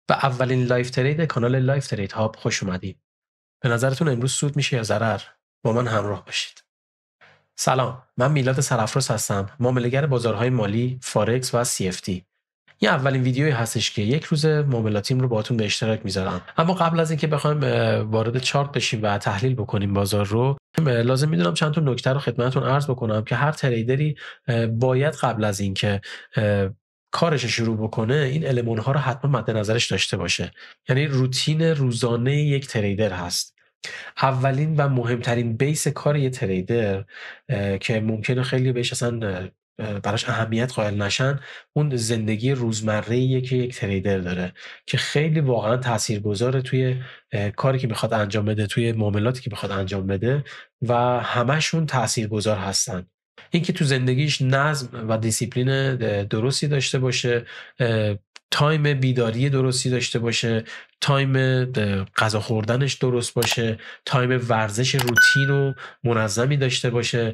و اولین لایف ترید کانال لایف ترید هاب خوش اومدید. به نظرتون امروز سود میشه یا ضرر؟ با من همراه باشید. سلام، من میلاد سرافراز هستم، معامله‌گر بازارهای مالی، فارکس و CFD. این اولین ویدیویی هستش که یک روز معاملاتیم رو باهاتون به اشتراک میذارم. اما قبل از اینکه بخوایم وارد چارت بشیم و تحلیل بکنیم بازار رو، لازم میدونم چند تا نکته رو خدمتتون عرض بکنم که هر تریدری باید قبل از اینکه کارش شروع بکنه این المان ها رو حتما مد نظرش داشته باشه. یعنی روتین روزانه یک تریدر هست. اولین و مهمترین بیس کار یه تریدر که ممکنه خیلی بهش اصلا براش اهمیت قائل نشن، اون زندگی روزمره‌ایه که یک تریدر داره که خیلی واقعا تاثیرگذاره توی کاری که میخواد انجام بده، توی معاملاتی که میخواد انجام بده و همشون تاثیرگذار هستن. اینکه تو زندگیش نظم و دیسیپلین درستی داشته باشه، تایم بیداری درستی داشته باشه، تایم غذا خوردنش درست باشه، تایم ورزش روتین و منظمی داشته باشه،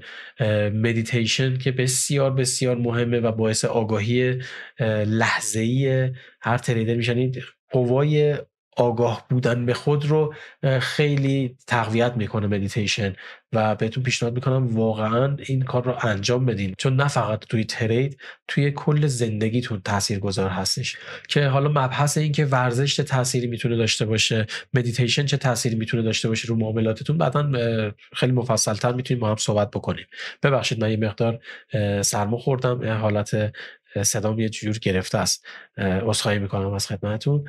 مدیتیشن که بسیار بسیار مهمه و باعث آگاهی لحظه‌ای هر تریدر میشن. قوای آگاه بودن به خود رو خیلی تقویت میکنه مدیتیشن و بهتون پیشنهاد میکنم واقعا این کار رو انجام بدین، چون نه فقط توی ترید، توی کل زندگیتون تاثیرگذار هستش. که حالا مبحث این که ورزش چه تأثیری میتونه داشته باشه، مدیتیشن چه تأثیری میتونه داشته باشه رو معاملاتتون، بعداً خیلی مفصل‌تر میتونیم با هم صحبت بکنیم. ببخشید من یه مقدار سرما خوردم، حالت صدام یه جور گرفته است، عذرخواهی میکنم از خدمتتون.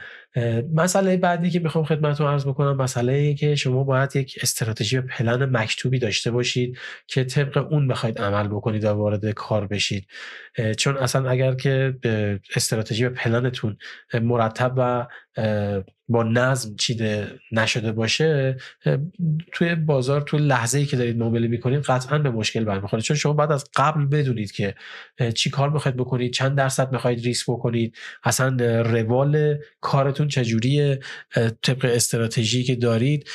مسئله بعدی که میخوام خدمتتون عرض بکنم مسئله ای که شما باید یک استراتژی و پلن مکتوبی داشته باشید که طبق اون بخواید عمل بکنید و وارد کار بشید. چون اصلا اگر که استراتژی و پلنتون مرتب و با نظم چیده نشده باشه، توی بازار توی لحظه‌ای که دارید معامله میکنید قطعا به مشکل برمیخورید، چون شما باید از قبل بدونید که چی کار میخواید بکنید، چند درصد میخواید ریسک بکنید، اصلا روال کارتون چجوریه، طبق استراتژی که دارید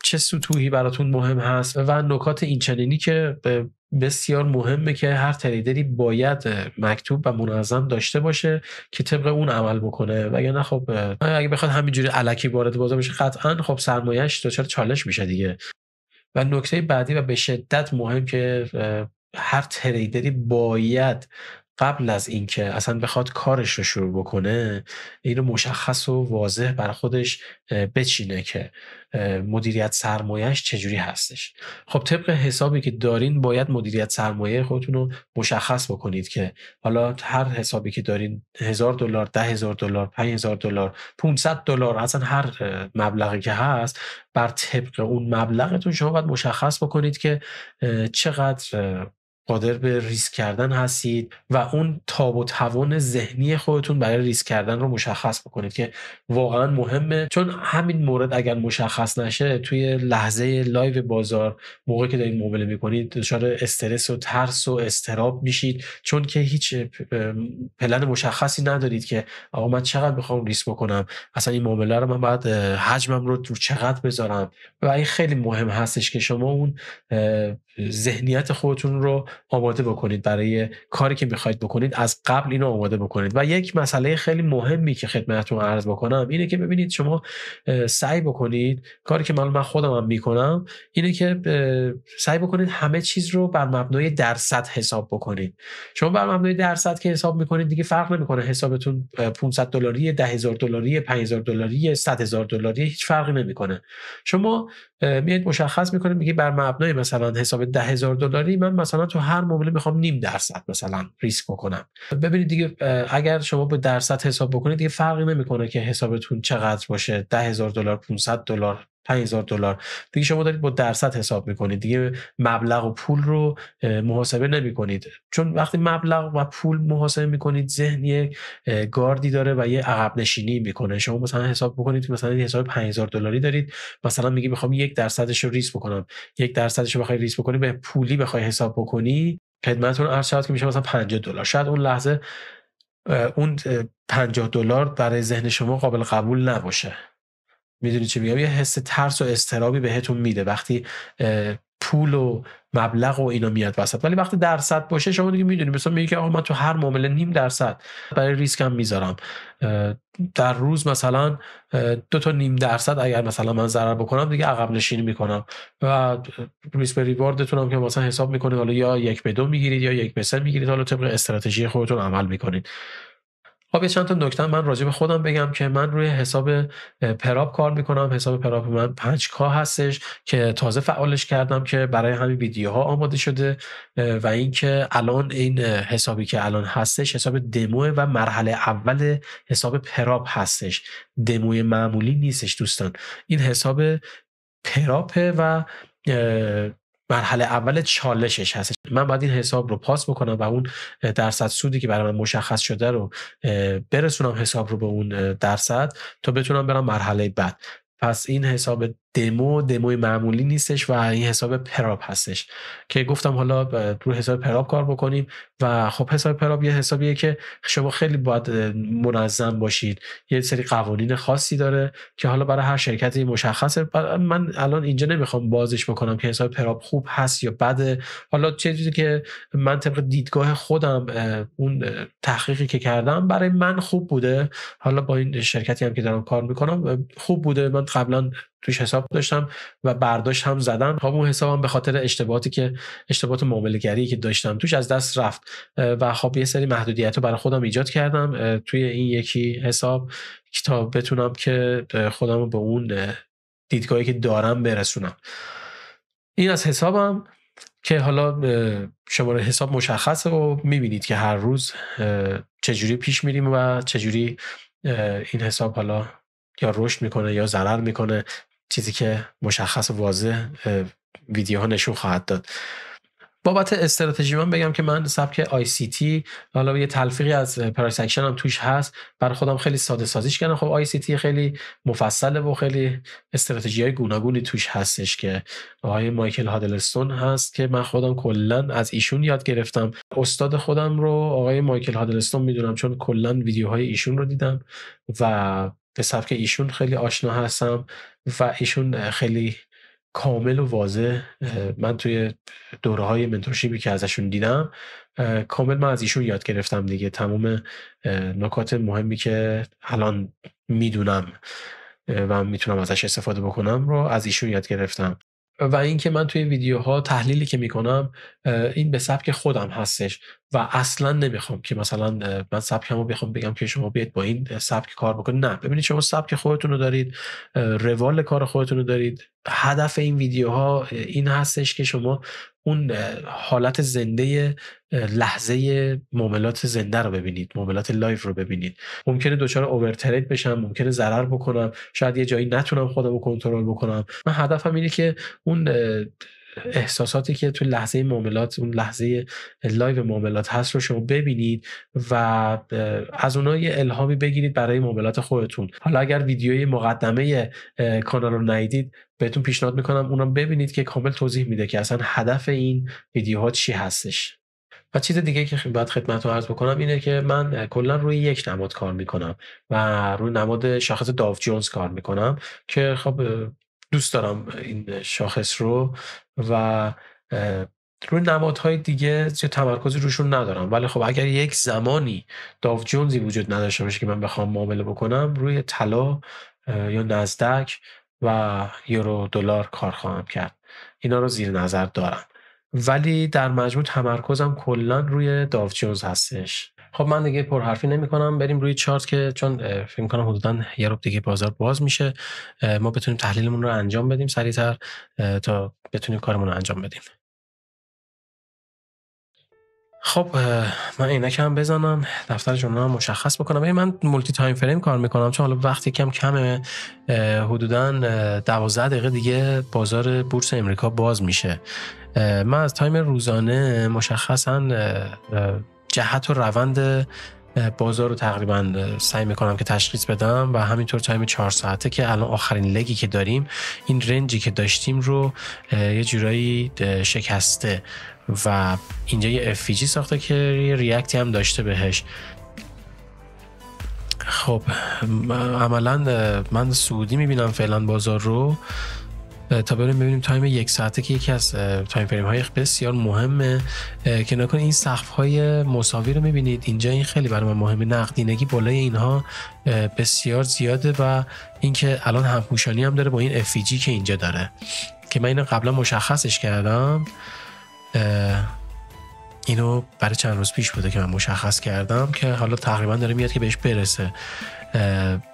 چه سطوحی براتون مهم هست و نکات اینچنینی که بسیار مهمه که هر تریدری باید مکتوب و منظم داشته باشه که طبق اون عمل بکنه. وگرنه خب اگه بخواد همینجوری الکی وارد بازار بشه قطعا خب سرمایه‌اش دچار چالش میشه دیگه. و نکته بعدی و به شدت مهم که هر تریدری باید قبل از اینکه اصلا بخواد کارش رو شروع بکنه این رو مشخص و واضح بر خودش بچینه که مدیریت سرمایهش چجوری هستش. خب طبق حسابی که دارین باید مدیریت سرمایه خودتون رو مشخص بکنید که حالا هر حسابی که دارین $1000 $10,000 $5,000 $500 اصلا هر مبلغی که هست بر طبق اون مبلغتون شما باید مشخص بکنید که چقدر قادر به ریسک کردن هستید و اون تاب و توان ذهنی خودتون برای ریسک کردن رو مشخص بکنید که واقعا مهمه. چون همین مورد اگر مشخص نشه توی لحظه لایو بازار موقعی که دارید معامله میکنید دچار استرس و ترس و اضطراب میشید، چون که هیچ پلن مشخصی ندارید که آقا من چقدر بخوام ریسک بکنم، اصلا این معامله رو من باید حجمم رو چقدر بذارم. و این خیلی مهم هستش که شما اون ذهنیت خودتون رو آماده بکنید برای کاری که میخواید بکنید، از قبل اینو آماده بکنید. و یک مسئله خیلی مهمی که خدمتتون عرض بکنم اینه که ببینید شما سعی بکنید، کاری که من خودم هم میکنم اینه که سعی بکنید همه چیز رو بر مبنای درصد حساب بکنید. شما بر مبنای درصد که حساب میکنید دیگه فرق نمیکنه حسابتون $500 $10,000 $5,000 $100,000 هیچ فرقی نمیکنه. شما میاد مشخص میکنید میگه بر مبنای مثلا حساب $10,000 من مثلا تو هر معامله میخوام 0.5% مثلا ریسک بکنم. ببینید دیگه اگر شما به درصد حساب بکنید دیگه فرقی نمیکنه که حسابتون چقدر باشه، $10,000 $500 $5,000 دیگه شما دارید با درصد حساب میکنید، دیگه مبلغ و پول رو محاسبه نمیکنید. چون وقتی مبلغ و پول محاسبه میکنید ذهن یک گاردی داره و یه عقب نشینی میکنه. شما مثلا حساب بکنید مثلا حساب $5,000 دارید، مثلا میگی میخوام 1% رو ریسک بکنم، 1% رو بخوای ریسک بکنی به پولی بخوای حساب بکنی خدمتتون عرض شد که میشه مثلا $50. شاید اون لحظه اون $50 برای ذهن شما قابل قبول نباشه، میدونی چی میگم؟ یه حس ترس و اضطرابی بهتون میده وقتی پول و مبلغ و اینا میاد وسط. ولی وقتی درصد باشه شما دیگه میدونی، مثلا میگی که آقا من تو هر معامله 0.5% برای ریسکم میذارم، در روز مثلا 2.5% اگر مثلا من ضرر بکنم دیگه عقب نشینی میکنم و ریسک به ریواردتون هم که مثلا حساب میکنید، حالا یا 1/2 میگیرید یا 1/3 میگیرید، حالا طبق استراتژی خودتون عمل میکنید. خب یه چند تا نکته من راجع به خودم بگم که من روی حساب پراپ کار میکنم. حساب پراپ من 5K هستش که تازه فعالش کردم که برای همین ویدیوها آماده شده و اینکه الان این حسابی که الان هستش حساب دمو و مرحله اول حساب پراپ هستش، دموی معمولی نیستش دوستان. این حساب پراپه و مرحله اول چالشش هست. من باید این حساب رو پاس بکنم و اون درصد سودی که برای من مشخص شده رو برسونم حساب رو به اون درصد تا بتونم برم مرحله بعد. پس این حساب دموی معمولی نیستش و این حساب پراپ هستش که گفتم حالا رو حساب پراپ کار بکنیم. و خب حساب پراپ یه حسابیه که شما خیلی باید منظم باشید، یه سری قوانین خاصی داره که حالا برای هر شرکتی مشخصه. من الان اینجا نمیخوام بازش بکنم که حساب پراپ خوب هست یا بده، حالا چیزی که من طبق دیدگاه خودم اون تحقیقی که کردم برای من خوب بوده، حالا با این شرکتی هم که دارم کار میکنم خوب بوده، من قبلا توش حساب داشتم و برداشت هم زدم. خب اون حسابم به خاطر اشتباهات معامله گری که داشتم توش از دست رفت و خب یه سری محدودیت رو برای خودم ایجاد کردم توی این یکی حساب تا بتونم که خودم رو به اون دیدگاهی که دارم برسونم. این از حسابم که حالا شماره حساب مشخصه و میبینید که هر روز چجوری پیش میریم و چجوری این حساب حالا یا رشد میکنه یا ضرر میکنه، چیزی که مشخص و واضح ویدیوها نشون خواهد داد. بابت استراتژی من بگم که من سبک ICT، حالا یه تلفیقی از پرایس اکشن هم توش هست، برای خودم خیلی ساده سازیش کردم. خب ICT خیلی مفصله و خیلی استراتژی‌های گوناگونی توش هستش که آقای مایکل هادلستون هست که من خودم کلا از ایشون یاد گرفتم. استاد خودم رو آقای مایکل هادلستون میدونم چون کلا ویدیوهای ایشون رو دیدم و به سبک ایشون خیلی آشنا هستم و ایشون خیلی کامل و واضح، من توی دوره‌های منتورشیپی که ازشون دیدم کامل من از ایشون یاد گرفتم دیگه. تمام نکات مهمی که الان میدونم و میتونم ازش استفاده بکنم رو از ایشون یاد گرفتم. و اینکه من توی ویدیوها تحلیلی که میکنم این به سبک خودم هستش و اصلا نمیخوام که مثلا من سبکمو بخوام بگم که شما بیاید با این سبک کار بکنید. نه، ببینید شما سبک خودتون رو دارید، روال کار خودتون رو دارید. هدف این ویدیوها این هستش که شما اون حالت زنده لحظه معاملات زنده رو ببینید، معاملات لایف رو ببینید. ممکنه دچار اوورترید بشم، ممکنه ضرر بکنم، شاید یه جایی نتونم خودم رو کنترل بکنم. من هدفم اینه که اون احساساتی که تو لحظه معاملات، اون لحظه لایو معاملات هست رو شما ببینید و از اونها یه الهامی بگیرید برای معاملات خودتون. حالا اگر ویدیوی مقدمه کانال رو ندیدید بهتون پیشنهاد میکنم اونم ببینید که کامل توضیح میده که اصلا هدف این ویدیوها چی هستش. و چیز دیگه که باید خدمتتون عرض بکنم اینه که من کلا روی یک نماد کار میکنم و روی نماد شاخص داو جونز کار میکنم که خب دوست دارم این شاخص رو و روی نمادهای دیگه چه تمرکزی روشون ندارم. ولی خب اگر یک زمانی داو جونزی وجود نداشته باشه که من بخوام معامله بکنم، روی طلا یا نزدک و یورو دلار کار خواهم کرد. اینا رو زیر نظر دارم ولی در مجموع تمرکزم کلا روی داو جونز هستش. خب من دیگه پرحرفی نمی‌کنم، بریم روی چارت که چون فکر کنم حدوداً یه ربع دیگه بازار باز میشه، ما بتونیم تحلیلمون رو انجام بدیم سریعتر تا بتونیم کارمون رو انجام بدیم. خب من عینکم بزنم، دفتر جمله هم مشخص بکنم. من مولتی تایم فریم کار میکنم چون حالا وقتی کمه، حدوداً 12 دقیقه دیگه بازار بورس امریکا باز میشه. من از تایم روزانه مشخصاً جهت و روند بازار رو تقریبا سعی میکنم که تشخیص بدم و همینطور تایم 4 ساعته که الان آخرین لگی که داریم، این رنجی که داشتیم رو یه جورایی شکسته و اینجا یه FVG ساخته که یه ریاکتی هم داشته بهش. خب عملا من سعودی میبینم فعلا بازار رو، تا بریم ببینیم تایم 1 ساعته که یکی از تایم فریم های بسیار مهمه که نکن این سقف های مساوی رو میبینید اینجا. این خیلی برای من مهمه، نقدینگی بالای اینها بسیار زیاده و اینکه الان همپوشانی هم داره با این FVG که اینجا داره که من اینو قبلا مشخصش کردم. اینو برای چند روز پیش بوده که من مشخص کردم که حالا تقریبا داره میاد که بهش برسه.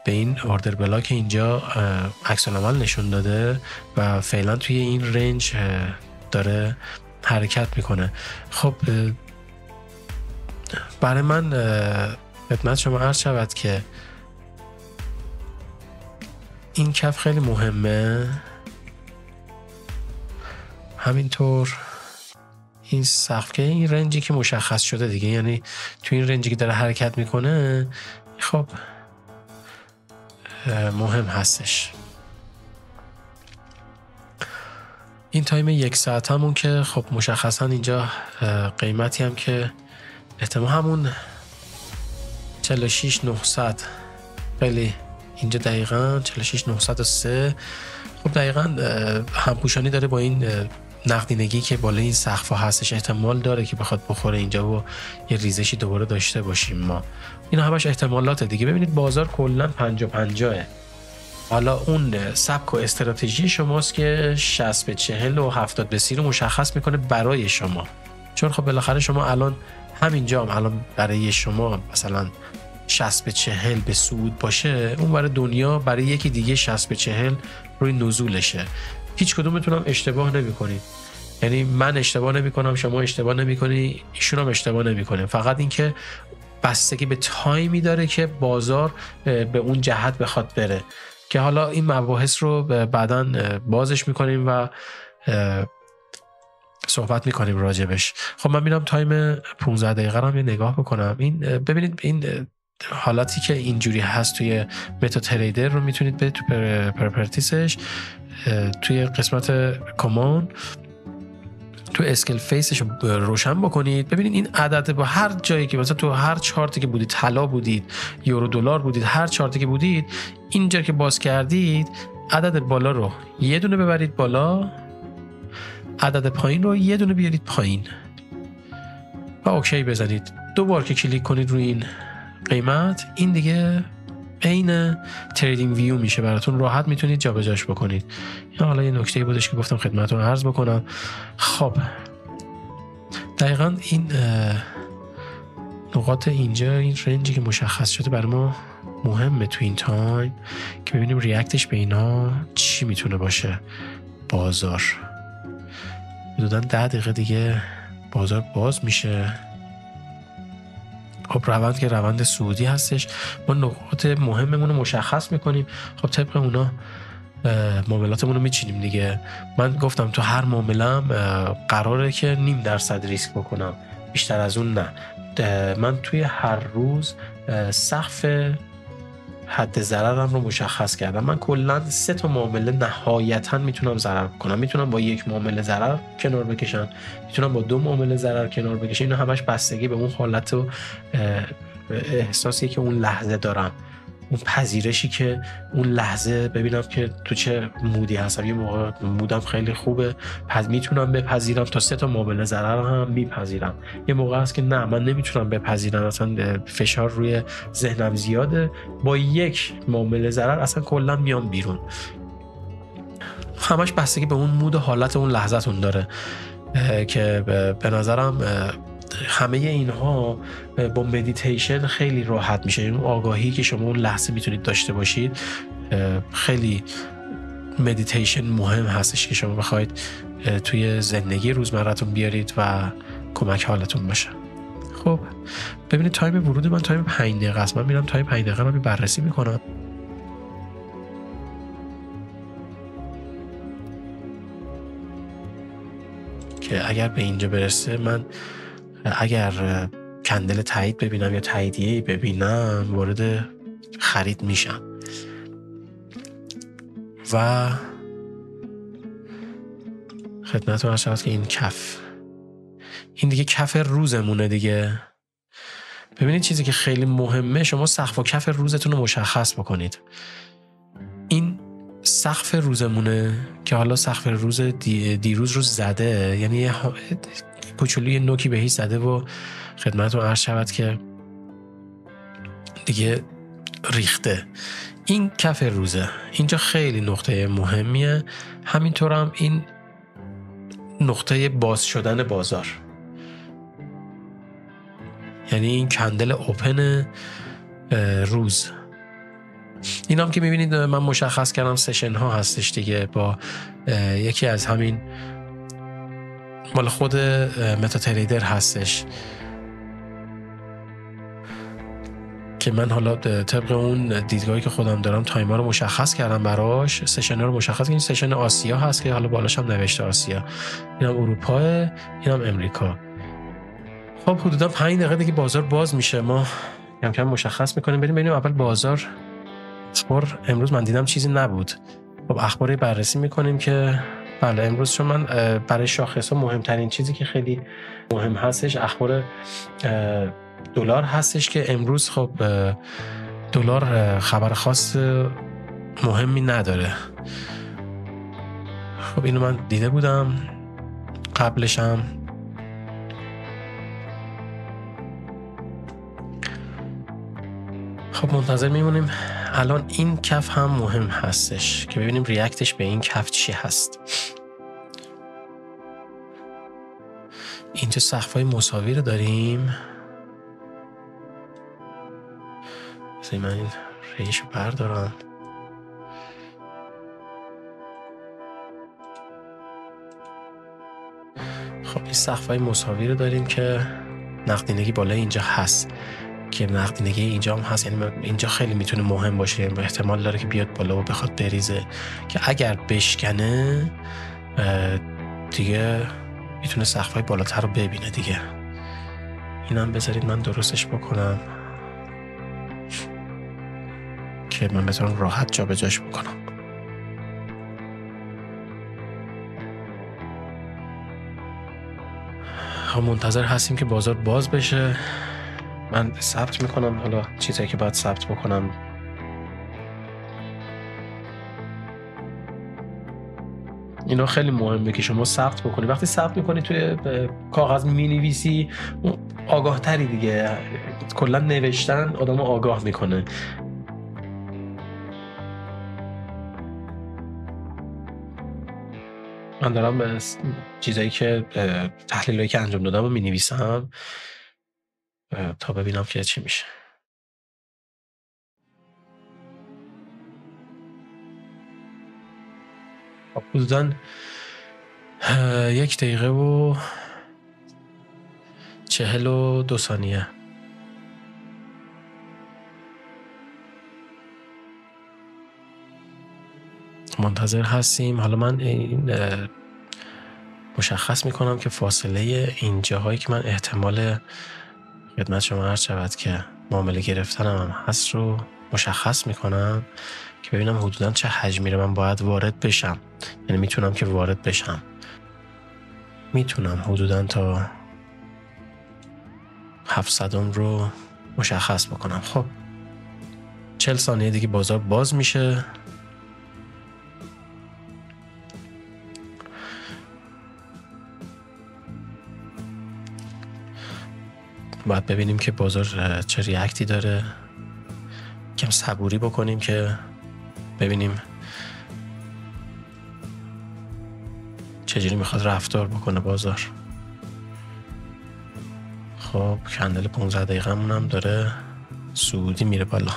به این اوردر بلاک اینجا عکس العمل نشون داده و فعلا توی این رنج داره حرکت میکنه. خب برای من خدمت شما عرض شود که این کف خیلی مهمه، همینطور این سقف که این رنجی که مشخص شده دیگه، یعنی تو این رنجی که داره حرکت میکنه خب مهم هستش. این تایم 1 ساعت همون که خب مشخصا اینجا قیمتی هم که احتمال همون 46900 خیلی اینجا دقیقا 46903 خب دقیقا همپوشانی داره با این نقدینگی که بالای این سقف هستش. احتمال داره که بخواد بخوره اینجا و یه ریزشی دوباره داشته باشیم ما. اینا همش احتمالات دیگه. ببینید بازار کلا 50-50. حالا اون سبک و استراتژی شماست که 60 به 40 و 70 به 30 رو مشخص میکنه برای شما، چون خب بالاخره شما الان همینجا الان برای شما مثلا 60 به 40 به صعود باشه، اون برای دنیا برای یکی دیگه 60 به 40 روی نزولشه. هیچ کدومتون هم اشتباه نمی‌کنید، یعنی من اشتباه نمی‌کنم، شما اشتباه نمی‌کنی، ایشون هم اشتباه نمی‌کنه. فقط اینکه بستگی به تایمی داره که بازار به اون جهت بخواد بره که حالا این مباحث رو بعداً بازش می‌کنیم و صحبت می‌کنیم راجبش. خب من میرم تایم 15 دقیقه رو هم یه نگاه بکنم. این ببینید این حالاتی که اینجوری هست توی متا تریدر رو میتونید برید تو پرپرتیسش، توی قسمت کامان تو اسکیل فیسش رو روشن بکنید. ببینید این عدد با هر جایی که مثلا تو هر چارتی که بودید، طلا بودید، یورو دلار بودید، هر چارتی که بودید، اینجا که باز کردید عدد بالا رو یه دونه ببرید بالا، عدد پایین رو یه دونه بیارید پایین و اوکی بزنید. 2 بار که کلیک کنید روی این قیمت، این دیگه عین تریدینگ ویو میشه براتون، راحت میتونید جابجاش بکنید. یا حالا یه نکته بودش که گفتم خدمتتون عرض بکنم. خب دقیقاً این نقاط اینجا، این رنجی که مشخص شده برای ما مهمه تو این تایم که ببینیم ریاکتش به اینا چی میتونه باشه. بازار حدوداً 10 دقیقه دیگه بازار باز میشه. خب روند که روند صعودی هستش، ما نقاط مهممون رو مشخص میکنیم. خب طبق اونا معاملاتمون رو میچینیم دیگه. من گفتم تو هر معامله‌ام قراره که 0.5% ریسک بکنم، بیشتر از اون نه. من توی هر روز سقف حد ضررم رو مشخص کردم. من کلا 3 تا معامله نهایتا میتونم ضرر کنم. میتونم با 1 معامله ضرر کنار بکشم، میتونم با 2 معامله ضرر کنار بکشم. اینا همش بستگی به اون حالت و احساسی که اون لحظه دارم، اون پذیرشی که اون لحظه ببینم که تو چه مودی هستم. یه موقع مودم خیلی خوبه، پس میتونم بپذیرم تا 3 تا معامله ضرر هم میپذیرم. یه موقع هست که نه، من نمیتونم بپذیرم، اصلا فشار روی ذهنم زیاده، با 1 معامله ضرر اصلا کلا میام بیرون. همش بستگی به اون مود و حالت اون لحظه‌تون داره که به نظرم همه اینها با مدیتیشن خیلی راحت میشه. این آگاهی که شما اون لحظه میتونید داشته باشید، خیلی مدیتیشن مهم هستش که شما بخواید توی زندگی روزمرتون بیارید و کمک حالتون باشه. خب ببینید تایم ورود من تایم 5 دقیقه است. من میرم تایم 5 دقیقه رو بررسی میکنم. که اگر به اینجا برسه، من اگر کندل تایید ببینم یا تاییدیه ببینم وارد خرید میشم و خدمتتون عرض شود که این کف، این دیگه کف روزمونه دیگه. ببینید چیزی که خیلی مهمه، شما سقف و کف روزتون رو مشخص بکنید. این سقف روزمونه که حالا سقف روز دیروز رو زده، یعنی یه کوچولوی نوکی بهش زده و خدمتتون عرض شود که دیگه ریخته. این کف روزه، اینجا خیلی نقطه مهمیه. همینطور هم این نقطه باز شدن بازار، یعنی این کندل اوپن روز. این هم که میبینید من مشخص کردم سشن ها هستش دیگه، با یکی از همین مال خود متا تریدر هستش که من حالا طبق اون دیدگاهی که خودم دارم تایمر رو مشخص کردم براش، سشن ها رو مشخص کردم. این سشن آسیا هست که حالا بالاش هم نوشته آسیا، این هم اروپا، این هم امریکا. خب حدودا 5 دقیقه دیگه بازار باز میشه، ما کم کم مشخص میکنیم بریم ببینیم اول بازار. اخبار امروز من دیدم چیزی نبود. خب اخباری بررسی میکنیم که بله امروز، چون من برای شاخص‌ها مهمترین چیزی که خیلی مهم هستش اخبار دلار هستش که امروز خب دلار خبر خاص مهمی نداره. خب اینو من دیده بودم قبلشم. خب منتظر میمونیم. الان این کف هم مهم هستش که ببینیم ریاکتش به این کف چی هست. اینجا سقف‌های مساوی رو داریم. بذارید من این ریش رو بردارم. خب این سقف‌های مساوی رو داریم که نقدینگی بالای اینجا هست، که نقدینگی اینجا هم هست، یعنی اینجا خیلی میتونه مهم باشه، یعنی احتمال داره که بیاد بالا و بخواد بریزه، که اگر بشکنه دیگه میتونه سقف‌های بالاتر رو ببینه دیگه. اینم بذارید من درستش بکنم که من بتونم راحت جا به جاش بکنم. خب منتظر هستیم که بازار باز بشه. من ثبت میکنم حالا چیزایی که باید ثبت بکنم. اینا خیلی مهمه که شما ثبت بکنی. وقتی ثبت میکنی توی کاغذ مینویسی آگاه تری دیگه. کلا نوشتن آدمو آگاه میکنه. من دارم چیزایی که تحلیلایی که انجام دادم رو مینویسم تا ببینم که چی میشه. حدوداً 1 دقیقه و 42 ثانیه. منتظر هستیم. حالا من این مشخص میکنم که فاصله اینجاهایی که من احتمال خدمت شما عرض شود که معامله گرفتنم هم هست رو مشخص میکنم که ببینم حدوداً چه حجمی رو من باید وارد بشم. یعنی میتونم که وارد بشم، میتونم حدوداً تا 700 رو مشخص بکنم. خب 40 ثانیه دیگه بازار باز میشه. باید ببینیم که بازار چه ریاکتی داره. کم صبوری بکنیم که ببینیم چجوری میخواد رفتار بکنه بازار. خب کندل 15 دقیقه هم داره صعودی میره بالا.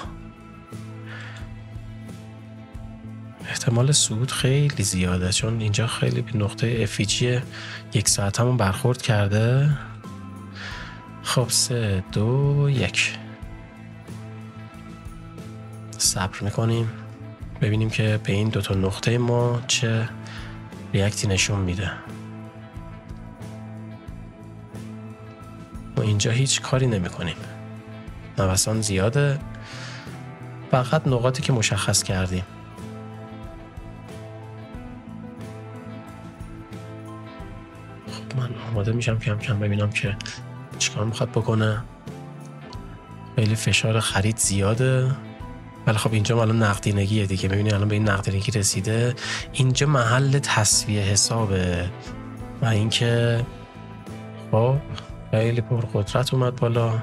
احتمال صعود خیلی زیاده چون اینجا خیلی به نقطه افیجی 1 ساعت همون برخورد کرده. خب 3 2 1 صبر میکنیم ببینیم که به این 2 نقطه ما چه ریاکتی نشون میده. ما اینجا هیچ کاری نمی کنیم، نوسان زیاده، فقط نقاطی که مشخص کردیم. خب من آماده میشم کم کم ببینم که چیکار میخواد بکنه. خیلی فشار خرید زیاده، ولی خب اینجا الان نقدینگیه دیگه. ببینید الان به این نقدینگی رسیده، اینجا محل تسویه حسابه و اینکه خب خیلی پرقدرت اومد بالا.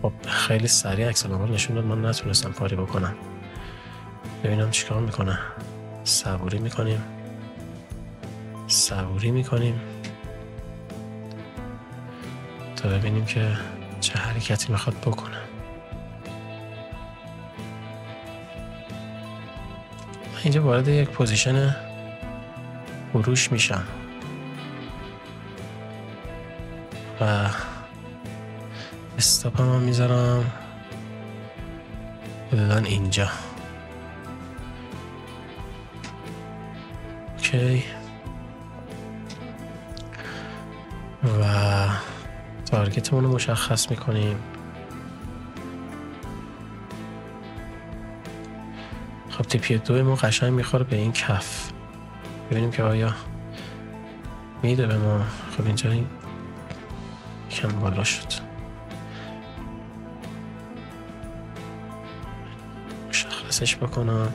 خب خیلی سریع عکس العمل نشون داد، من نتونستم کاری بکنم. ببینم چیکار میکنه. صبوری میکنیم تا ببینیم که چه حرکتی میخواد بکنه. من اینجا وارد یک پوزیشن فروش میشم و استاپ هم میذارم حدوداً اینجا. اوکی و تارگتمون رو مشخص میکنیم. خب تیپی 2 ما قشنگ میخوره به این کف، ببینیم که آیا میده به ما. خب اینجا این کم بالا شد، مشخصش بکنم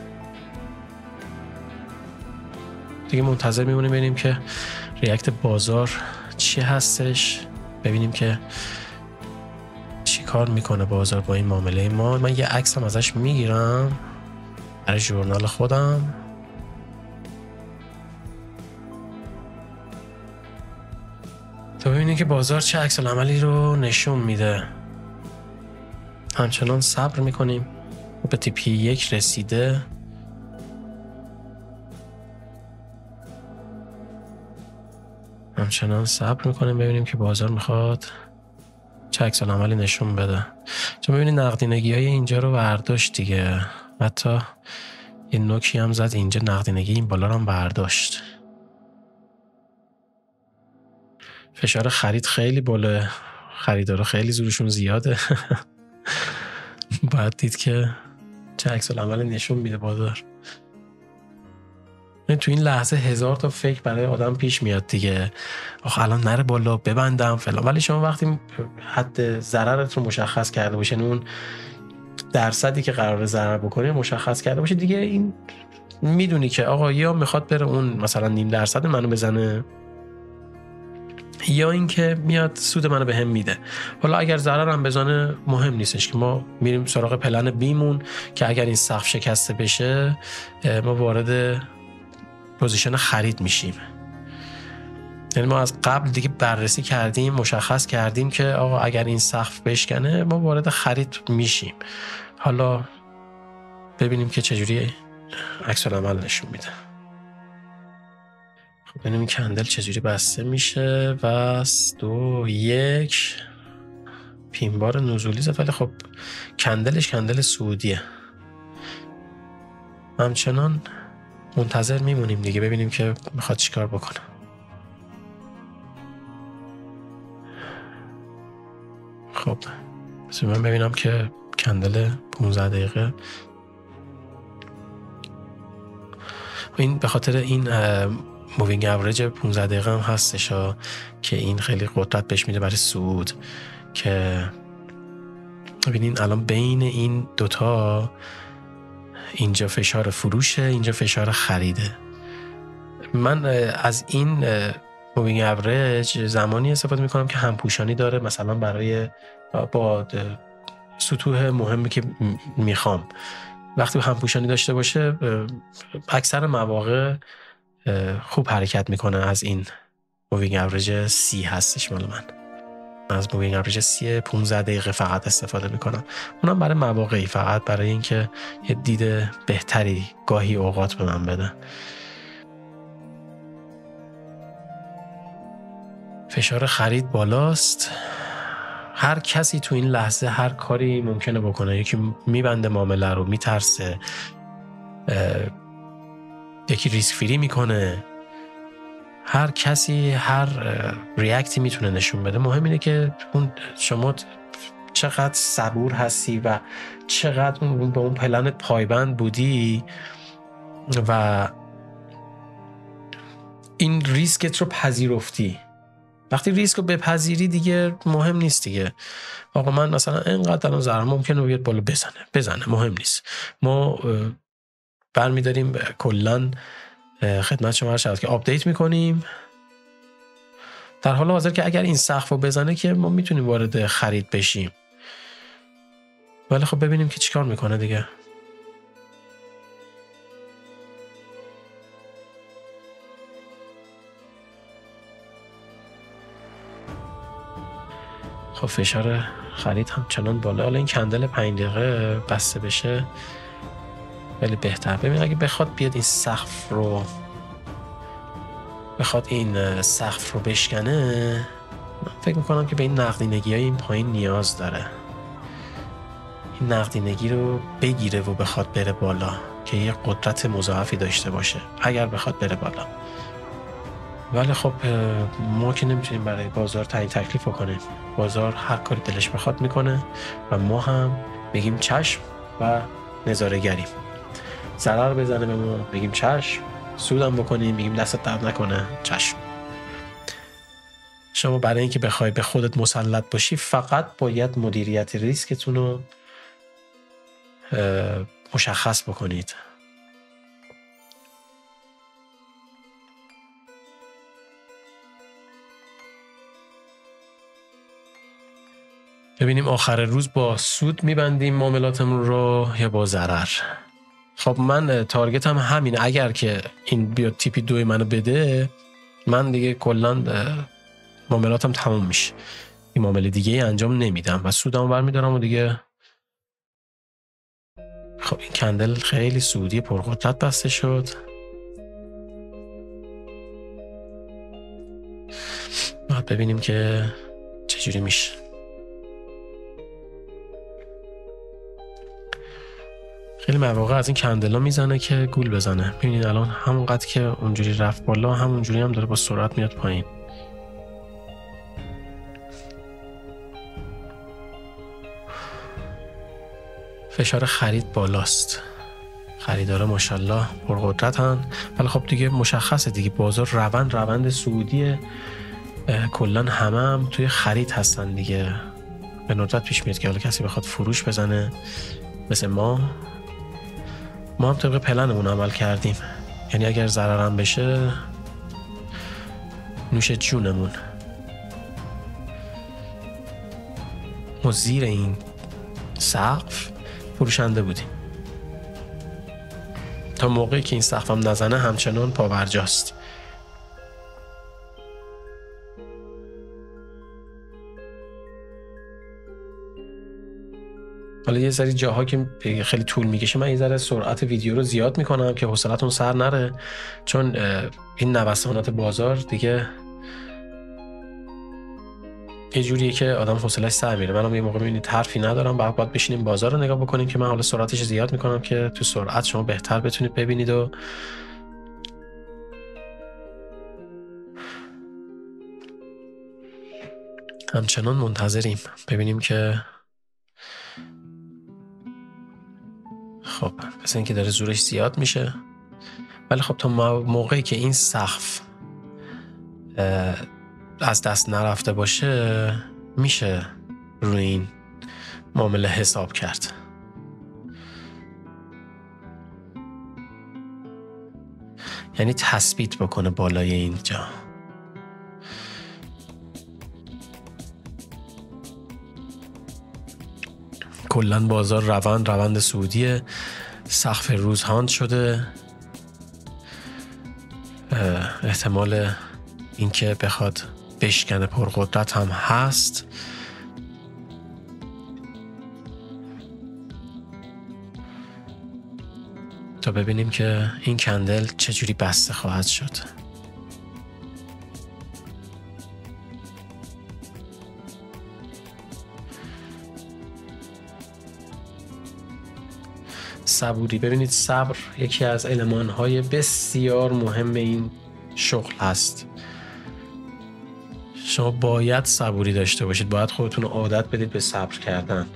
دیگه. منتظر میمونیم ببینیم که ریاکت بازار چی هستش، ببینیم که چی کار میکنه بازار با این معامله ما. من یه عکس هم ازش میگیرم برای ژورنال خودم. تا ببینیم که بازار چه عکس العملی رو نشون میده. همچنان صبر میکنیم. به تیپی 1 رسیده. همچنان صبر میکنیم ببینیم که بازار میخواد چه عکس العملی نشون بده. چون ببینید نقدینگی های اینجا رو برداشت دیگه، حتی یه نوکی هم زد اینجا، نقدینگی این بالا رو هم برداشت. فشار خرید خیلی بالا، خریدارا خیلی زورشون زیاده. باید دید که چه عکس العملی نشون میده بازار. تو این لحظه 1000 تا فکر برای آدم پیش میاد دیگه. آخه الان نره بالا ببندم فلان، ولی شما وقتی حد ضررت رو مشخص کرده باشین، اون درصدی که قراره ضرر بکنه مشخص کرده باشه دیگه، این میدونی که آقا یا میخواد بره اون مثلا 0.5% منو بزنه، یا اینکه میاد سود منو بهم میده. حالا اگر ضررم بزنه مهم نیستش که ما میریم سراغ پلن بیمون که اگر این سقف شکسته بشه ما وارد پوزیشن خرید میشیم. یعنی ما از قبل دیگه بررسی کردیم، مشخص کردیم که آقا اگر این سقف بشکنه ما وارد خرید میشیم. حالا ببینیم که چجوری عکس العمل نشون میده. خب ببینیم این کندل چجوری بسته میشه. بس 2 1 پینبار نزولی زد، ولی خب کندلش کندل سعودیه. همچنان منتظر میمونیم دیگه ببینیم که میخواد چیکار بکنه. خب من ببینم که کندل 15 دقیقه، این به خاطر این مووینگ اوریج 15 دقیقه هم هستش که این خیلی قدرت بهش میده برای صعود. که ببینین الان بین این دوتا اینجا فشار فروشه، اینجا فشار خریده. من از این مووینگ اوریج زمانی استفاده میکنم که همپوشانی داره، مثلا برای با سطوح مهمی که میخوام. وقتی همپوشانی داشته باشه اکثر مواقع خوب حرکت میکنه. از این مووینگ اوریج 30 هستش مال من. از مووینگ اوریج 30 15 دقیقه فقط استفاده میکنم، اونم برای مواقعی، فقط برای اینکه یه دید بهتری گاهی اوقات به من بده. فشار خرید بالاست. هر کسی تو این لحظه هر کاری ممکنه بکنه. یکی میبنده معامله رو، میترسه، یکی ریسک فری میکنه. هر کسی هر ریاکتی میتونه نشون بده. مهم اینه که اون شما چقدر صبور هستی و چقدر به اون پلنت پایبند بودی و این ریسکت رو پذیرفتی. وقتی ریسک رو بپذیری دیگه مهم نیست دیگه. آقا من مثلا اینقدر الان ضرر ممکنه بیاد بالا، بزنه مهم نیست. ما برمی‌داریم کلاً خدمت شما عرض شد که آپدیت میکنیم در حال حاضر که اگر این سقف رو بزنه که ما میتونیم وارد خرید بشیم. ولی خب ببینیم که چیکار میکنه دیگه. خب فشار خرید همچنان بالا. حالا این کندل 5 دقیقه بسته بشه ولی بهتر. ببین اگه بخواد بیاد این سقف رو بشکنه، من فکر میکنم که به این نقدینگی های این پایین نیاز داره. این نقدینگی رو بگیره و بخواد بره بالا که یه قدرت مضاعفی داشته باشه اگر بخواد بره بالا. ولی خب ما که نمیتونیم برای بازار تعیین تکلیف کنیم. بازار هر کاری دلش بخواد میکنه و ما هم بگیم چشم و نظاره گریم. ضرر بزنه به ما بگیم چشم، سودم بکنیم بگیم دستت درد نکنه چشم. شما برای اینکه بخوای به خودت مسلط باشی فقط باید مدیریت ریسکتون رو مشخص بکنید. ببینیم آخر روز با سود میبندیم معاملاتمون رو یا با ضرر. خب من تارگتم همینه. اگر که این بیاد تیپی 2 منو بده، من دیگه کلا معاملاتم تموم میشه. این معامله دیگه ای انجام نمیدم و سودمو برمیدارم و دیگه. خب این کندل خیلی سودی پرقدرت بسته شد. باید ببینیم که چجوری میشه. خیلی مواقع از این کندلا میزنه که گول بزنه. ببینید الان همونقدر که اونجوری رفت بالا همونجوری هم داره با سرعت میاد پایین. فشار خرید بالاست. خریدارا ماشاءالله پرقدرتن. ولی خب دیگه مشخصه دیگه بازار روند صعودی کلا هم توی خرید هستن دیگه. به ندرت پیش میاد که حالا کسی بخواد فروش بزنه. مثل ما هم طبق پلنمون عمل کردیم. یعنی اگر ضررم بشه نوش جونمون. ما زیر این سقف فروشنده بودیم تا موقعی که این سقفم نزنه همچنان پاورجاست. حالا یه سری جاها که خیلی طول میکشه من یه ذره سرعت ویدیو رو زیاد میکنم که حوصلتون سر نره، چون این نوسانات بازار دیگه یه جوریه که آدم حوصله‌اش سر میره. منم یه موقع میبینید حرفی ندارم، باید بشینیم بازار رو نگاه بکنیم که من حالا سرعتش زیاد میکنم که تو سرعت شما بهتر بتونید ببینید و همچنان منتظریم ببینیم که خب مثل اینکه داره زورش زیاد میشه. ولی خب تا موقعی که این سقف از دست نرفته باشه میشه روی این معامله حساب کرد. یعنی تثبیت بکنه بالای اینجا. کلن بازار روند صعودی سقف روز هاند شده. احتمال اینکه بخواد بشکنه پرقدرت هم هست. تا ببینیم که این کندل چجوری بسته خواهد شد. صبوری. ببینید صبر یکی از المان‌های بسیار مهم این شغل هست. شما باید صبوری داشته باشید، باید خودتون رو عادت بدید به صبر کردن.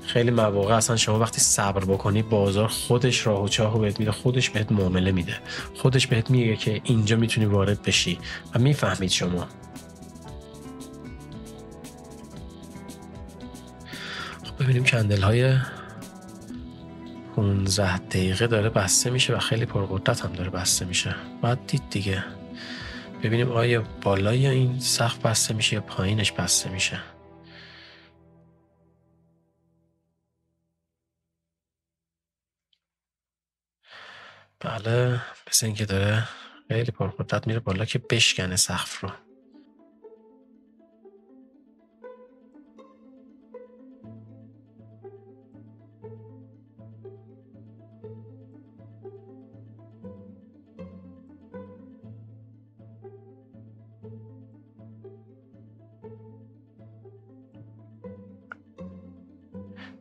خیلی مواقع اصلا شما وقتی صبر بکنی بازار خودش راه و چاهو بهت میده، خودش بهت معامله میده، خودش بهت میگه که اینجا میتونی وارد بشی و میفهمید شما. ببینیم کندل های 15 دقیقه داره بسته میشه و خیلی پرقدرت هم داره بسته میشه. باید دید دیگه. ببینیم آیا بالای این سقف بسته میشه یا پایینش بسته میشه. بله، مثل اینکه داره خیلی پرقدرت میره بالا که بشکنه سقف رو.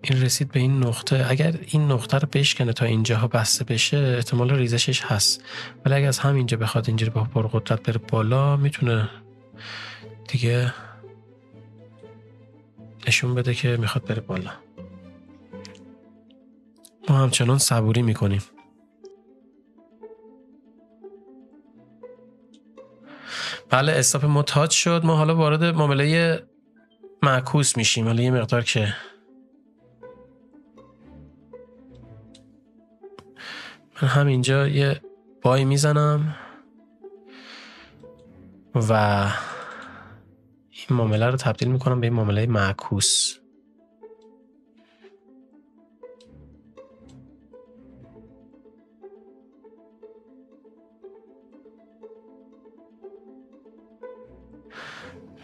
این رسید به این نقطه. اگر این نقطه رو بشکنه تا اینجاها بسته بشه احتمال ریزشش هست، ولی اگر از همینجا بخواد اینجوری با پرقدرت بره بالا میتونه دیگه نشون بده که میخواد بره بالا. ما همچنان صبوری میکنیم. بله، استاپ ما تاچ شد. ما حالا وارد معامله معکوس میشیم. حالا یه مقدار که من همینجا یه بای میزنم و این معامله رو تبدیل میکنم به این معامله معکوس.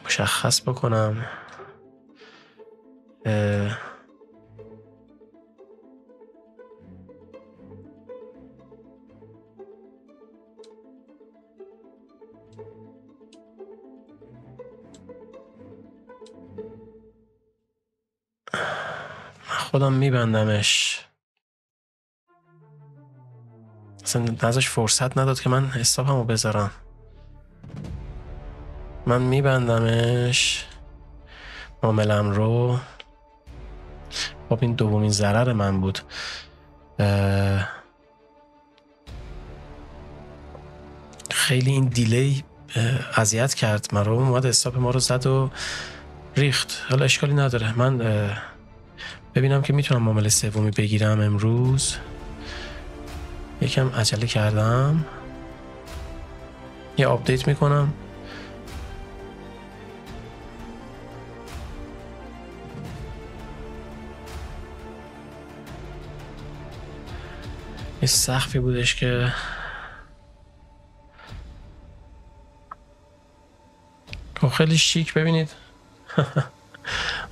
مشخص بکنم خودم میبندمش. اصلا نذاش فرصت نداد که من استاپمو بذارم. من میبندمش معاملم رو. خب این دومین ضرر من بود. خیلی این دیلی اذیت کرد من رو. اومد استاپ ما رو زد و ریخت. حالا اشکالی نداره. من ببینم که میتونم معامله سومی بگیرم امروز. یکم عجله کردم. یه آپدیت میکنم. یه سقفی بودش که خیلی شیک، ببینید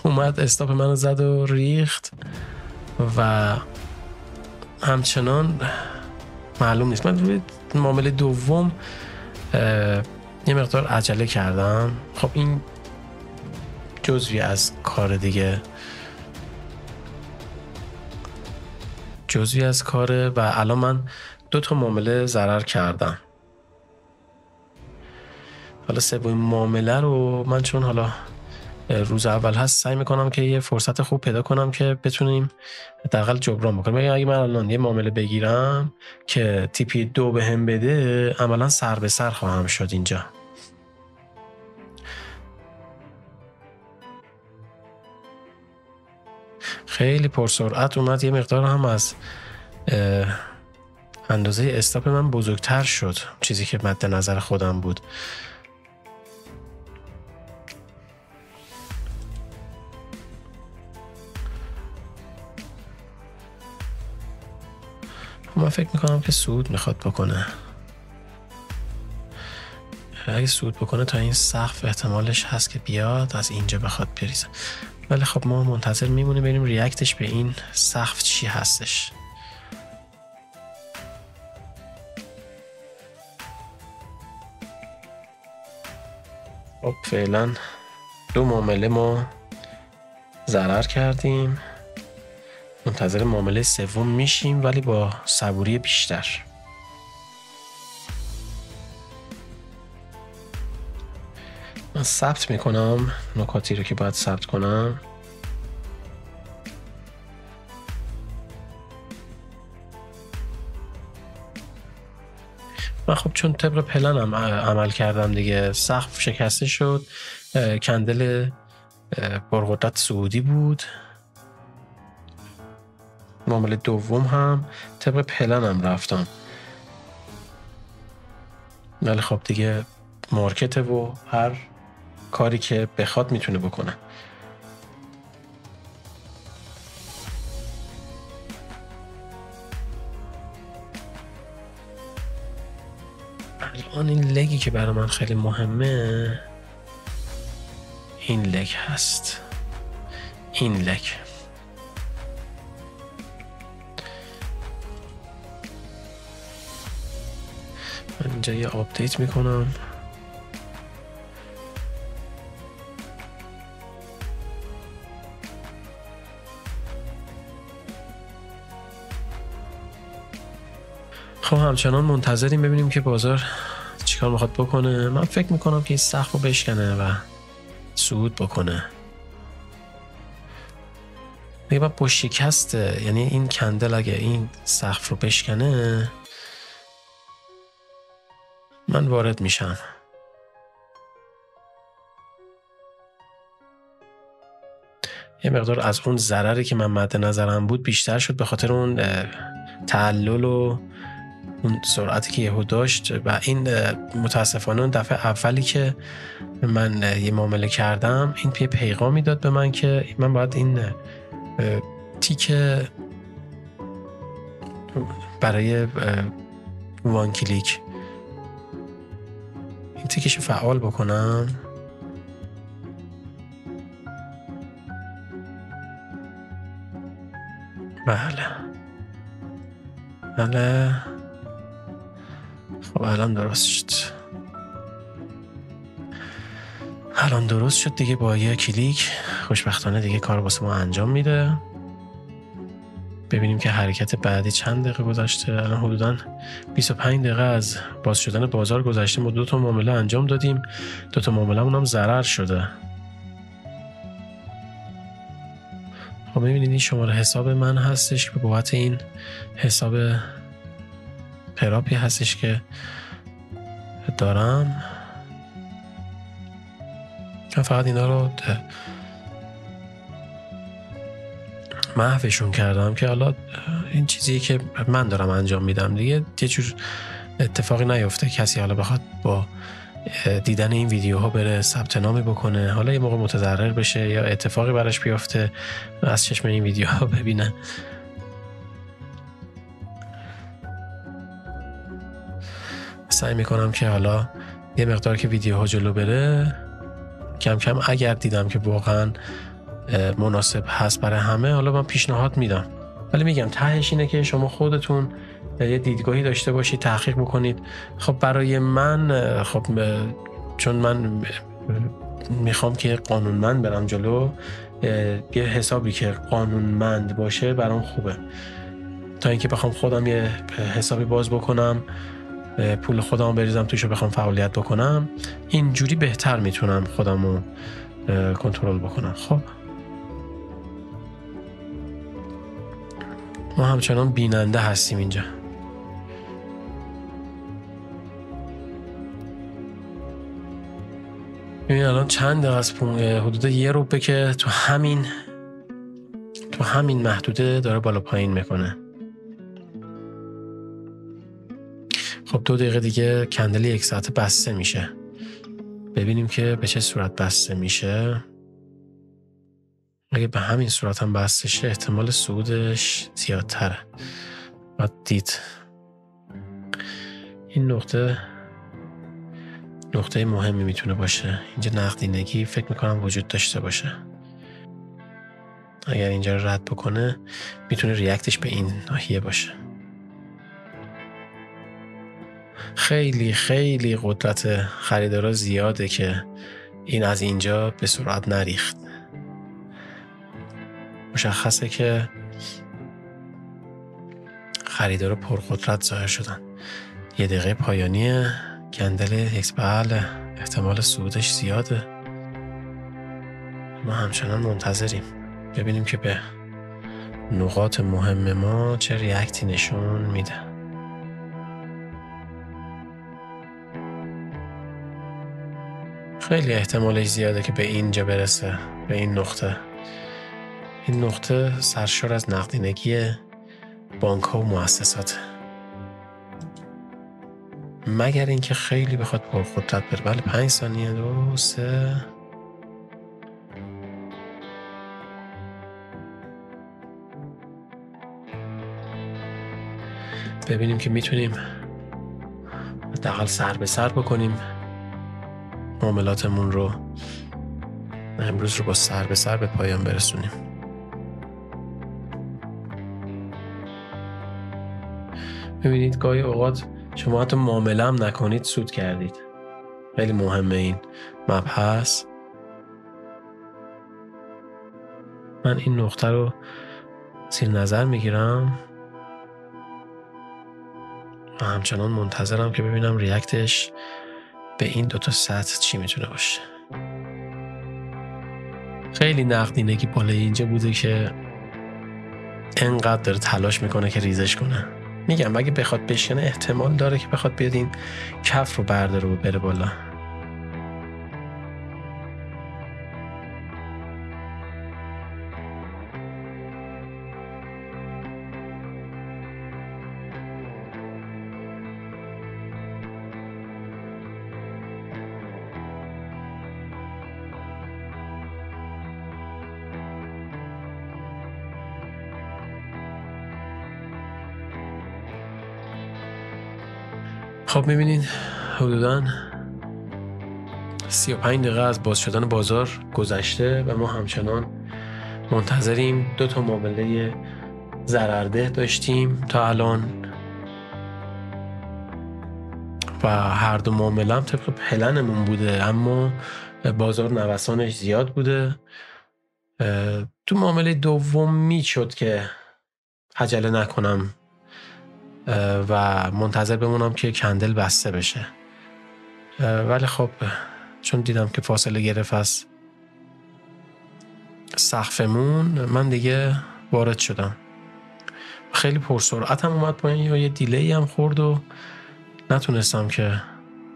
اومد استاپ منو زد و ریخت و همچنان معلوم نیست. من روی معامله دوم یه مقدار عجله کردم. خب این جزوی از کار دیگه، جزوی از کاره و الان من 2 تا معامله ضرر کردم. حالا سومین معامله رو من چون حالا روز اول هست سعی میکنم که یه فرصت خوب پیدا کنم که بتونیم حداقل جبران بکنیم. اگه من الان یه معامله بگیرم که تیپی 2 بهم بده عملا سر به سر خواهم شد اینجا. خیلی پرسرعت اومد. یه مقدار هم از اندازه استاپ من بزرگتر شد، چیزی که مد نظر خودم بود. من فکر میکنم که صعود میخواد بکنه. اگه صعود بکنه تا این سقف احتمالش هست که بیاد از اینجا بخواد بریزه. ولی خب ما منتظر میمونیم ببینیم ریاکتش به این سقف چی هستش. خب فعلا 2 معامله ما ضرر کردیم. منتظر معامله سوم میشیم ولی با صبوری بیشتر. من ثبت میکنم نکاتی رو که باید ثبت کنم. من خب چون طبق پلنم عمل کردم دیگه. سقف شکسته شد. کندل پرقدرت سعودی بود معامله دوم هم طبق پلنم رفتم، ولی خب دیگه مارکته و هر کاری که بخواد میتونه بکنه. الان این لگی که برای من خیلی مهمه این لگ هست، این لگ. من اینجا یه آپدیت میکنم. خب همچنان منتظریم ببینیم که بازار چیکار میخواد بکنه. من فکر میکنم که این سقف رو بشکنه و صعود بکنه. میگه من با شکست، یعنی این کندل اگه این سقف رو بشکنه من وارد میشم. یه مقدار از اون ضرری که من مد نظرم بود بیشتر شد به خاطر اون تعلل و اون سرعتی که یهو داشت و این متاسفانه اون دفعه اولی که من یه معامله کردم این پیغامی داد به من که من باید این تیک برای وان کلیک این تیکش فعال بکنم. بله خب الان درست شد. الان درست شد دیگه. با یه کلیک خوشبختانه دیگه کار واسه ما انجام میده. ببینیم که حرکت بعدی چند دقیقه گذشته. الان حدوداً 25 دقیقه از باز شدن بازار گذشته. ما 2 تا معامله انجام دادیم. 2 تا معامله‌مون هم ضرر شده. خب می‌بینید این شماره حساب من هستش که بابت این حساب پراپی هستش که دارم. من فقط اینا رو محوشون کردم که حالا این چیزی که من دارم انجام میدم دیگه یه جور اتفاقی نیفته کسی حالا بخواد با دیدن این ویدیوها بره ثبت نامی بکنه، حالا یه موقع متضرر بشه یا اتفاقی براش بیفته از چشم این ویدیوها ببینه. سعی میکنم که حالا یه مقدار که ویدیوها جلو بره کم کم اگر دیدم که واقعا مناسب هست برای همه حالا من پیشنهاد میدم. ولی میگم تهش اینه که شما خودتون یه دیدگاهی داشته باشید، تحقیق بکنید. خب برای من خب چون من میخوام که قانونمند برم جلو، یه حسابی که قانونمند باشه برام خوبه تا اینکه بخوام خودم یه حسابی باز بکنم پول خودم بریزم توش و بخوام فعالیت بکنم. اینجوری بهتر میتونم خودم رو کنترل بکنم. خب ما همچنان بیننده هستیم اینجا. ببین الان چند دقیقه از حدود 1 روبه که تو همین محدوده داره بالا پایین میکنه. خب 2 دقیقه دیگه کندل 1 ساعته بسته میشه. ببینیم که به چه صورت بسته میشه. اگه به همین صورت هم بسته شه احتمال صعودش زیادتره. باید دید این نقطه مهمی میتونه باشه. اینجا نقدینگی فکر میکنم وجود داشته باشه. اگر اینجا رو رد بکنه میتونه ریاکتش به این ناحیه باشه. خیلی خیلی قدرت خریدارا زیاده که این از اینجا به سرعت نریخت. مشخصه که خریدارا پرقدرت ظاهر شدن. 1 دقیقه پایانی کندل یک بله احتمال صعودش زیاده. ما همچنان منتظریم ببینیم که به نقاط مهم ما چه ریاکتی نشون میده. خیلی احتمالش زیاده که به اینجا برسه، به این نقطه. این نقطه سرشار از نقدینگیه بانک ها و مؤسسات، مگر اینکه خیلی بخواد پرقدرت بره. بله 5 ثانیه 2 3 ببینیم که میتونیم حداقل سر به سر بکنیم معاملاتمون رو، امروز رو با سر به سر به پایان برسونیم. ببینید گاهی اوقات شما حتی معامله هم نکنید سود کردید. خیلی مهمه این مبحث. من این نقطه رو زیر نظر میگیرم و همچنان منتظرم که ببینم ریاکتش به این دوتا سطح چی میتونه باشه. خیلی نقدینگی بالای اینجا بوده که انقدر داره تلاش میکنه که ریزش کنه. میگم اگه بخواد بشکنه احتمال داره که بخواد بیاد این کف رو برداره و بره بالا. خب میبینید حدوداً 35 دقیقه از باز شدن بازار گذشته و ما همچنان منتظریم. 2 تا معامله ضررده داشتیم تا الان و هر دو معامله هم طبق پلنمون بوده، اما بازار نوسانش زیاد بوده. تو معامله دوم میشد که عجله نکنم و منتظر بمونم که کندل بسته بشه، ولی خب چون دیدم که فاصله گرفت از سقفمون من دیگه وارد شدم. خیلی پرسرعت هم اومد پایین یا یه دیلی هم خورد و نتونستم که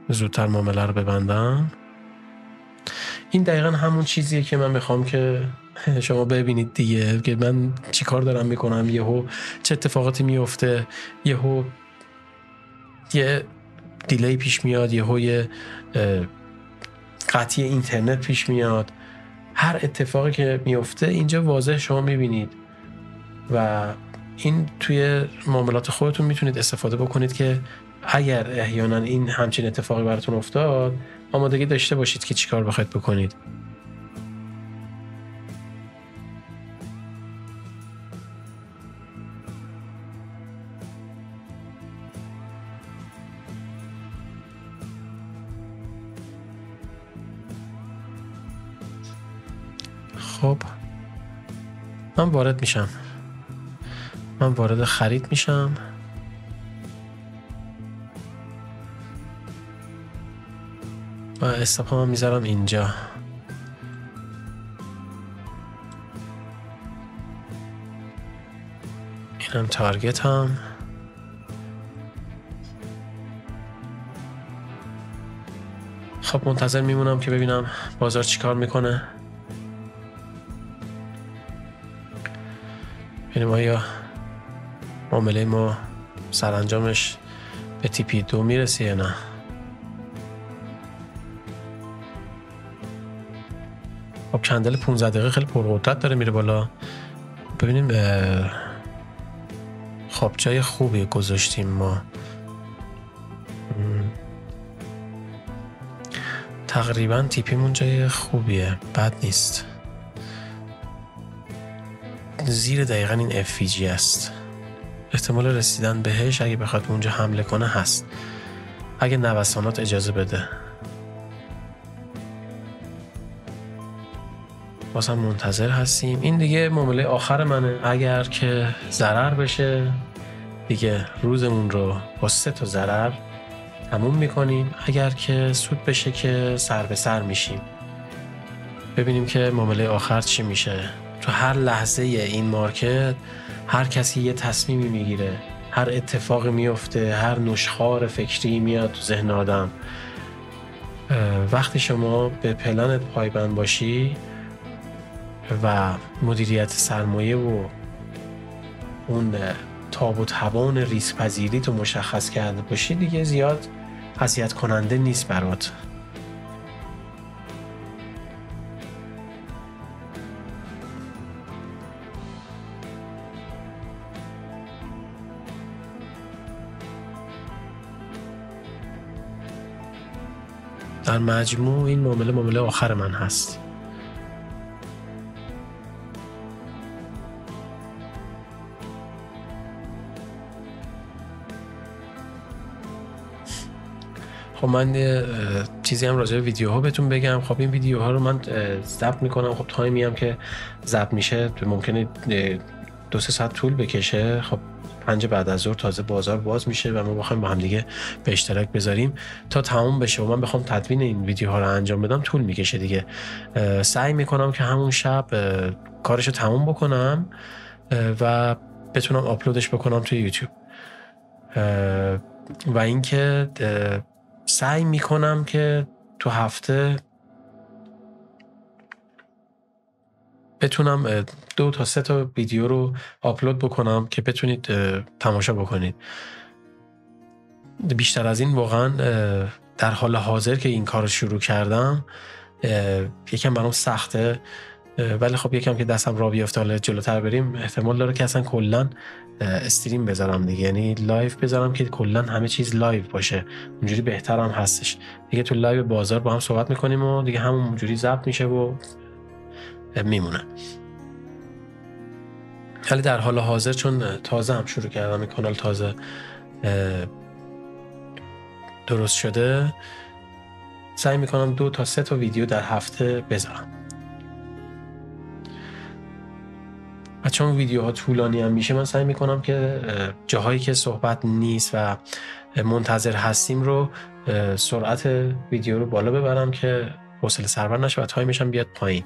زودتر معامله رو ببندم. این دقیقا همون چیزیه که من میخوام که شما ببینید دیگه، که من چی کار دارم میکنم، یهو چه اتفاقاتی میفته، یهو یه دیلی پیش میاد، یهو یه قطعی اینترنت پیش میاد. هر اتفاقی که میفته اینجا واضح شما میبینید و این توی معاملات خودتون میتونید استفاده بکنید که اگر احیانا این همچین اتفاقی براتون افتاد آمادگی داشته باشید که چیکار بخواید بکنید. خب من وارد میشم، من وارد خرید میشم. و استاپام میذارم اینجا. اینم تارگت هم. خب منتظر میمونم که ببینم بازار چی کار میکنه. ببینیم آیا معامله ما سرانجامش به تیپی 2 میرسه یا نه. خب کندل 15 دقیقه خیلی پرقدرت داره میره بالا. ببینیم خب جای خوبی گذاشتیم ما. تقریبا تیپیمون جای خوبیه، بد نیست. زیر دقیقا این FVG است. احتمال رسیدن بهش اگه بخواد اونجا حمله کنه هست، اگه نوسانات اجازه بده. بازم منتظر هستیم. این دیگه معامله آخر منه. اگر که ضرر بشه دیگه روزمون رو با 3 تا ضرر تموم میکنیم. اگر که سود بشه که سر به سر میشیم. ببینیم که معامله آخر چی میشه. تو هر لحظه این مارکت هر کسی یه تصمیمی میگیره، هر اتفاقی میفته، هر نشخوار فکری میاد تو ذهن آدم. وقتی شما به پلنت پایبند باشی و مدیریت سرمایه و اون تاب و توان ریسک پذیری تو مشخص کرده باشی دیگه زیاد اذیت کننده نیست برات. در مجموع این معامله آخر من هست. خب من چیزی هم راجع به ویدیوها بهتون بگم. خب این ویدیوها رو من ضبط میکنم. خب تایمی هم که ضبط میشه ممکنه 2-3 ساعت طول بکشه. خب 5 بعد از ظهر تازه بازار باز میشه و ما بخوایم با هم دیگه به اشتراک بذاریم تا تموم بشه و من بخوام تدوین این ویدیوها رو انجام بدم طول میکشه دیگه. سعی میکنم که همون شب کارشو تموم بکنم و بتونم آپلودش بکنم توی یوتیوب. و اینکه سعی میکنم که تو هفته بتونم 2 تا 3 تا ویدیو رو آپلود بکنم که بتونید تماشا بکنید. بیشتر از این واقعا در حال حاضر که این کار رو شروع کردم یکم برام سخته، ولی خب یکم که دستم را بیفته حالا جلوتر بریم احتمال داره که اصلا کلا استریم بذارم دیگه، یعنی لایو بذارم که کلا همه چیز لایو باشه. اونجوری بهتر هم هستش دیگه. تو لایو بازار با هم صحبت میکنیم و دیگه همونجوری ضبط میشه و میمونه. ولی در حال حاضر چون تازه هم شروع کردم، این کانال تازه درست شده، سعی میکنم 2 تا 3 تا ویدیو در هفته بذارم. و چون ویدیوها طولانی هم میشه من سعی میکنم که جاهایی که صحبت نیست و منتظر هستیم رو سرعت ویدیو رو بالا ببرم که حوصله سربر نشه و تایمش هم بیاد پایین.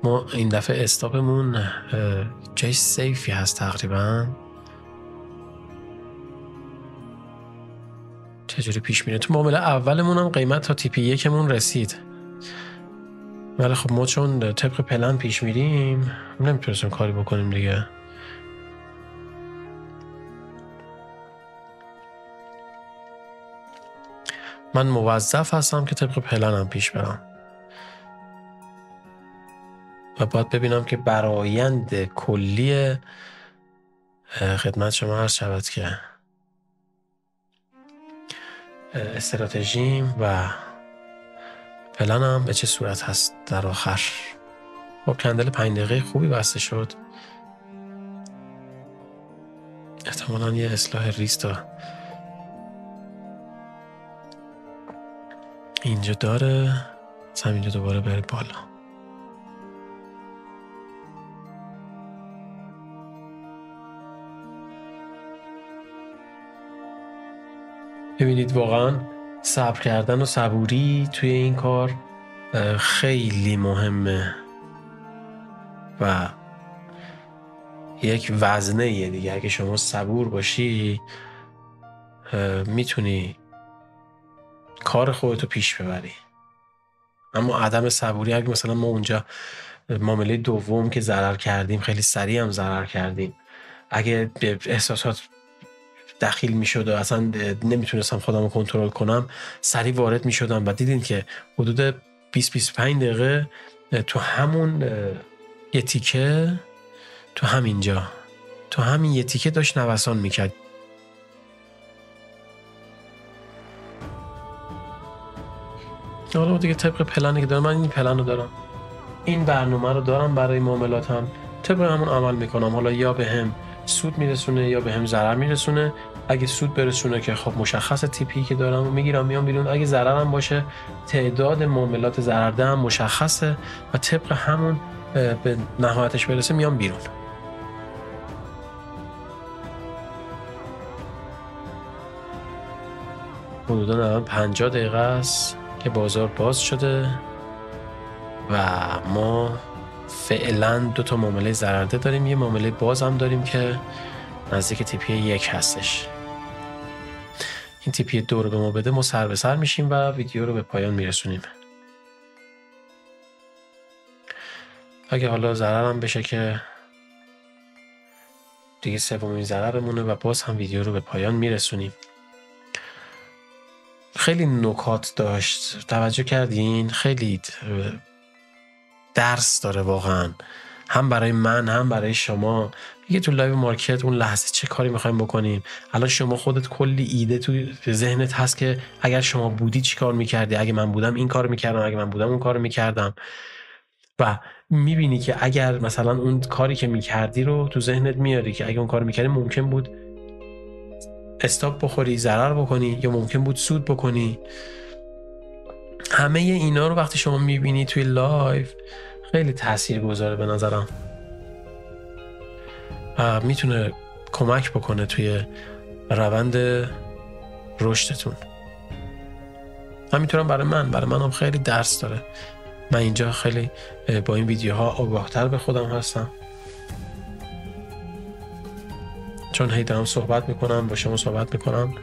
ما این دفعه استاپمون جای سیفی هست تقریبا. چجوری پیش میره؟ تو معامله اولمون هم قیمت تا تیپی 1 رسید، ولی خب ما چون طبق پلن پیش میریم نمیتونستیم کاری بکنیم دیگه. من موظف هستم که طبق پلنم پیش برم و باید ببینم که برآیند کلی خدمت شما عرض شود که استراتژیم و پلنم به چه صورت هست در آخر. با کندل 5 دقیقه خوبی بسته شد. احتمالاً یه اصلاح ریست اینجا داره، از همینجا دوباره بره بالا. ببینید واقعا صبر کردن و صبوری توی این کار خیلی مهمه و یک وزنه یه دیگه. اگه شما صبور باشی میتونی کار خودتو پیش ببری. اما عدم صبوری، اگه مثلا ما اونجا معامله دوم که ضرر کردیم خیلی سریع هم ضرر کردیم، اگه احساسات دخیل می شد و اصلا نمیتونستم خودم رو کنترل کنم سریع وارد می شدم و دیدین که حدود 20-25 دقیقه تو همون یه تیکه، تو همینجا، تو همین یه تیکه داشت نوسان میکرد. حالا دیگه طبق پلنی که دارم، من این پلن رو دارم، این برنامه رو دارم برای معاملاتم، طبق همون عمل میکنم. حالا یا به هم سود میرسونه یا به هم ضرر میرسونه. اگه سود برسونه که خب مشخص تیپی که دارم میگیرم میام بیرون. اگه ضررم باشه تعداد معاملات ضررده هم مشخصه و طبق همون به نهایتش برسه میام بیرون. حدودا 50 دقیقه است که بازار باز شده و ما فعلا 2 تا معامله ضررده داریم، یه معامله باز هم داریم که نزدیک TP 1 هستش. این TP 2 رو به ما بده، ما سر به سر میشیم و ویدیو رو به پایان میرسونیم. اگه حالا ضررم بشه که دیگه سومین ضررمونه و باز هم ویدیو رو به پایان میرسونیم. خیلی نکات داشت، توجه کردین؟ خیلی درس داره واقعا، هم برای من هم برای شما. دیگه تو لایو مارکت اون لحظه چه کاری میخوایم بکنیم؟ الان شما خودت کلی ایده تو ذهنت هست که اگر شما بودی چی کار میکردی، اگه من بودم این کار میکردم، اگه من بودم اون کار میکردم. و میبینی که اگر مثلا اون کاری که میکردی رو تو ذهنت میاری که اگه اون کار میکردی ممکن بود استاپ بخوری، ضرر بکنی، یا ممکن بود سود بکنی. همه اینا رو وقتی شما میبینی توی لایو خیلی تأثیر گذاره به نظرم و میتونه کمک بکنه توی روند رشدتون. همینطورم برای منم خیلی درس داره. من اینجا خیلی با این ویدیوها آگاهتر به خودم هستم، چون هی دارم صحبت میکنم، با شما صحبت میکنم،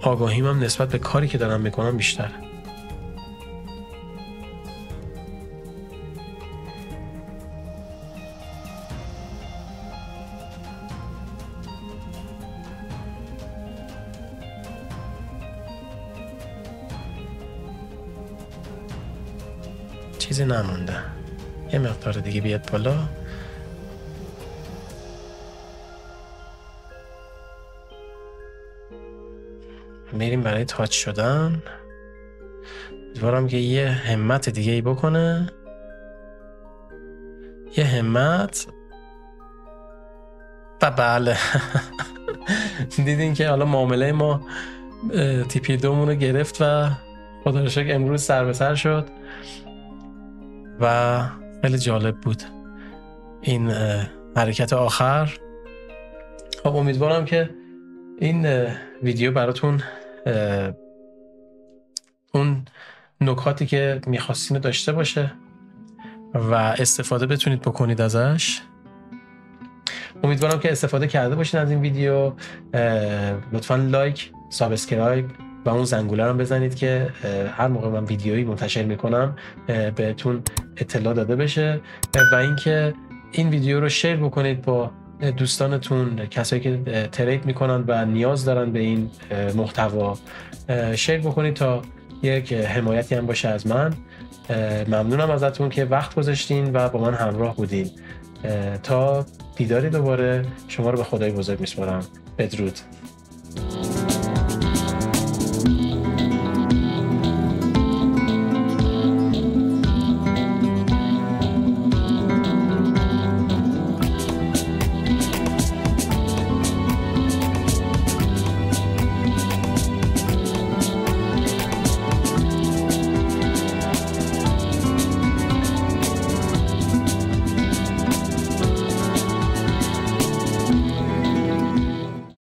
آگاهیم هم نسبت به کاری که دارم میکنم بیشتر. چیزی نمونده، یه مقدار دیگه بیاد بالا. میریم برای تاچ شدن. امیدوارم که یه همت دیگه ای بکنه، یه همت. و بله دیدین که حالا معامله ما TP 2 مون رو گرفت و خدا رو شکر امروز سر به سر شد و خیلی جالب بود این حرکت آخر. خب امیدوارم که این ویدیو براتون اون نکاتی که میخواستین داشته باشه و استفاده بتونید بکنید ازش. امیدوارم که استفاده کرده باشین از این ویدیو. لطفاً لایک، سابسکرایب و اون زنگوله رو بزنید که هر موقع من ویدیویی منتشر میکنم بهتون اطلاع داده بشه و اینکه این ویدیو رو شیر بکنید با دوستانتون، کسایی که ترید میکنن و نیاز دارن به این محتوا. شیر بکنید تا یک حمایتی هم باشه از من. ممنونم ازتون که وقت گذاشتین و با من همراه بودین. تا دیداری دوباره، شما رو به خدای بزرگ میسپارم. بدرود.